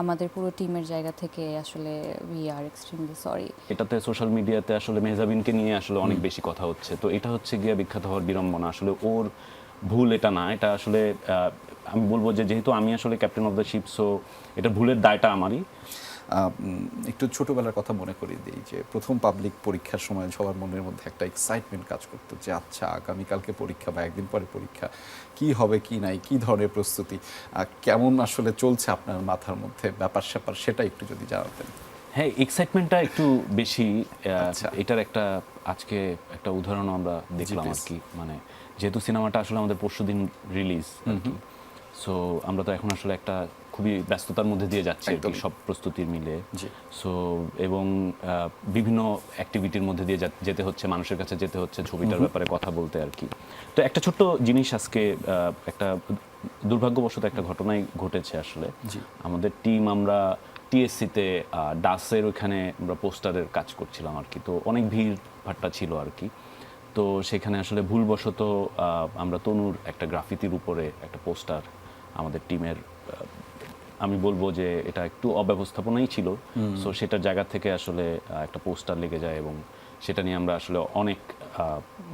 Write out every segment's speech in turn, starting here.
আমাদের পুরো টিমের জায়গা থেকে আসলে উই আর এক্সট্রিমলি সরি। এটাতে সোশ্যাল মিডিয়াতে আসলে মেহজাবিনকে নিয়ে আসলে অনেক বেশি কথা হচ্ছে, তো এটা হচ্ছে গিয়ে বিখ্যাত হওয়ার বিড়ম্বনা। আসলে ওর ভুল এটা না, এটা আসলে আমি বলবো যে যেহেতু আমি আসলে captain of the ship, so এটা ভুলের দায়টা আমারই। একটু ছোটবেলার কথা মনে করিয়ে দিই যে প্রথম পাবলিক পরীক্ষার সময় সবার মনের মধ্যে একটা এক্সাইটমেন্ট কাজ করতো যে আচ্ছা আগামীকালকে পরীক্ষা বা একদিন পরে পরীক্ষা, কি হবে কি নাই, কি ধরনের প্রস্তুতি, কেমন আসলে চলছে আপনার মাথার মধ্যে ব্যাপার স্যাপার, সেটা একটু যদি জানাতেন। হ্যাঁ, এক্সাইটমেন্টটা একটু বেশি। আচ্ছা। এটার একটা আজকে একটা উদাহরণ আমরা দেখলাম আর কি। মানে যেহেতু সিনেমাটা আসলে আমাদের পরশুদিন রিলিজ আর কি, সো আমরা তো এখন আসলে একটা খুবই ব্যস্ততার মধ্যে দিয়ে যাচ্ছি আর কি, সব প্রস্তুতির মিলে। সো এবং বিভিন্ন অ্যাক্টিভিটির মধ্যে দিয়ে যেতে হচ্ছে, মানুষের কাছে যেতে হচ্ছে, ছবিটার ব্যাপারে কথা বলতে আর কি। তো একটা ছোট্ট জিনিস আজকে একটা দুর্ভাগ্যবশত একটা ঘটনাই ঘটেছে আসলে। আমাদের টিম, আমরা টিএসসিতে ডাসের ওইখানে আমরা পোস্টারের কাজ করছিলাম আর কি, তো অনেক ভিড় ভাট্টা ছিল আর কি। তো সেখানে আসলে ভুলবশত আমরা তনুর একটা গ্রাফিতির উপরে একটা পোস্টার আমাদের টিমের, আমি বলবো যে এটা একটু অব্যবস্থাপনাই ছিল, সো সেটার জায়গা থেকে আসলে একটা পোস্টার লেগে যায় এবং সেটা নিয়ে আমরা আসলে অনেক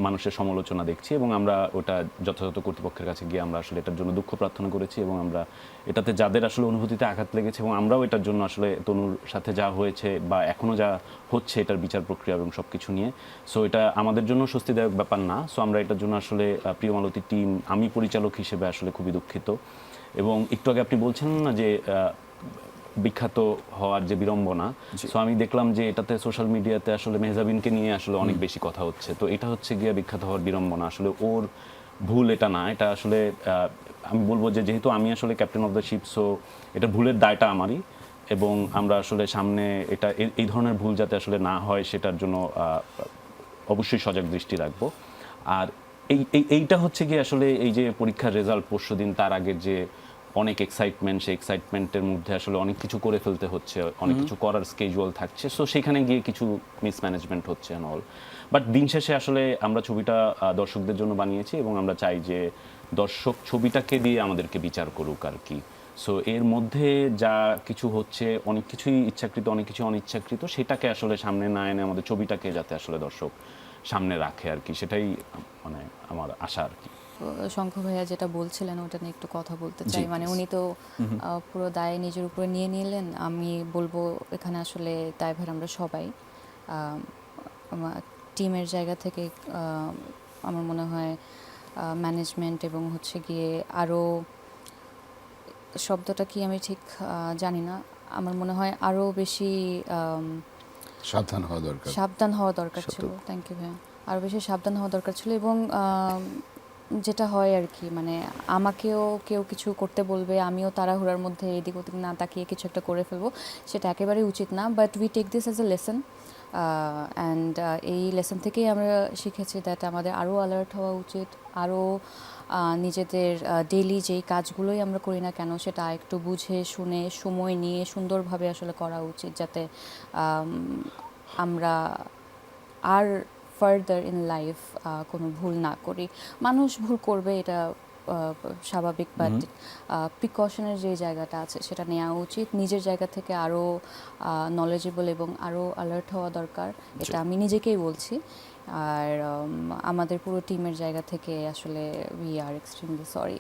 মানুষের সমালোচনা দেখছি এবং আমরা ওটা যথাযথ কর্তৃপক্ষের কাছে গিয়ে আমরা আসলে এটার জন্য দুঃখ প্রার্থনা করেছি এবং আমরা এটাতে যাদের আসলে অনুভূতিতে আঘাত লেগেছে এবং আমরাও এটার জন্য আসলে তনুর সাথে যা হয়েছে বা এখনও যা হচ্ছে এটার বিচার প্রক্রিয়া এবং সব কিছু নিয়ে, সো এটা আমাদের জন্য স্বস্তিদায়ক ব্যাপার না। সো আমরা এটার জন্য আসলে প্রিয় মালতী টিম, আমি পরিচালক হিসেবে আসলে খুবই দুঃখিত। এবং একটু আগে আপনি বলছেন না যে বিখ্যাত হওয়ার যে বিড়ম্বনা, সো আমি দেখলাম যে এটাতে সোশ্যাল মিডিয়াতে আসলে মেহজাবিনকে নিয়ে আসলে অনেক বেশি কথা হচ্ছে, তো এটা হচ্ছে গিয়ে বিখ্যাত হওয়ার বিড়ম্বনা। আসলে ওর ভুল এটা না, এটা আসলে আমি বলবো যে যেহেতু আমি আসলে captain of the ship, so এটা ভুলের দায়টা আমারই এবং আমরা আসলে সামনে এটা এই ধরনের ভুল যাতে আসলে না হয় সেটার জন্য অবশ্যই সজাগ দৃষ্টি রাখবো। আর এইটা হচ্ছে গিয়ে আসলে এই যে পরীক্ষার রেজাল্ট পরশুদিন, তার আগের যে অনেক এক্সাইটমেন্ট, সেই এক্সাইটমেন্টের মধ্যে আসলে অনেক কিছু করে ফেলতে হচ্ছে, অনেক কিছু করার স্কেজুয়াল থাকছে, সো সেখানে গিয়ে কিছু মিসম্যানেজমেন্ট হচ্ছে অ্যান্ড অল। বাট দিন শেষে আসলে আমরা ছবিটা দর্শকদের জন্য বানিয়েছি এবং আমরা চাই যে দর্শক ছবিটাকে দিয়ে আমাদেরকে বিচার করুক আর কি। সো এর মধ্যে যা কিছু হচ্ছে, অনেক কিছুই ইচ্ছাকৃত, অনেক কিছু অনিচ্ছাকৃত, সেটাকে আসলে সামনে না এনে আমাদের ছবিটাকে যাতে আসলে দর্শক সামনে রাখে আর কি, সেটাই মানে আমার আশা আর কি। শঙ্খ ভাইয়া যেটা বলছিলেন ওটা নিয়ে একটু কথা বলতে চাই। মানে উনি তো পুরো দায় নিজের উপরে নিয়ে নিলেন। আমি বলবো এখানে আসলে দায়ভার আমরা সবাই। টিমের জায়গা থেকে আমার মনে হয় ম্যানেজমেন্ট এবং হচ্ছে গিয়ে আরও, শব্দটা কি আমি ঠিক জানি না, আমার মনে হয় আরও বেশি সাবধান হওয়া দরকার ছিল। থ্যাংক ইউ ভাইয়া। আরও বেশি সাবধান হওয়া দরকার ছিল এবং যেটা হয় আর কি, মানে আমাকেও কেউ কিছু করতে বলবে, আমিও তাড়াহুড়ার মধ্যে এদিক ওদিক না তাকিয়ে কিছু একটা করে ফেলবো, সেটা একেবারেই উচিত না। But we take this as a lesson and এই লেসন থেকেই আমরা শিখেছি দ্যাট আমাদের আরও অ্যালার্ট হওয়া উচিত, আরও নিজেদের ডেইলি যেই কাজগুলোই আমরা করি না কেন সেটা একটু বুঝে শুনে সময় নিয়ে সুন্দরভাবে আসলে করা উচিত, যাতে আমরা আর ফার্দার ইন লাইফ কোনো ভুল না করি। মানুষ ভুল করবে, এটা স্বাভাবিক, বাট প্রিকশনের যে জায়গাটা আছে সেটা নেওয়া উচিত। নিজের জায়গা থেকে আরও নলেজেবল এবং আরও অ্যালার্ট হওয়া দরকার, এটা আমি নিজেকেই বলছি। আর আমাদের পুরো টিমের জায়গা থেকে আসলে উই আর এক্সট্রিমলি সরি।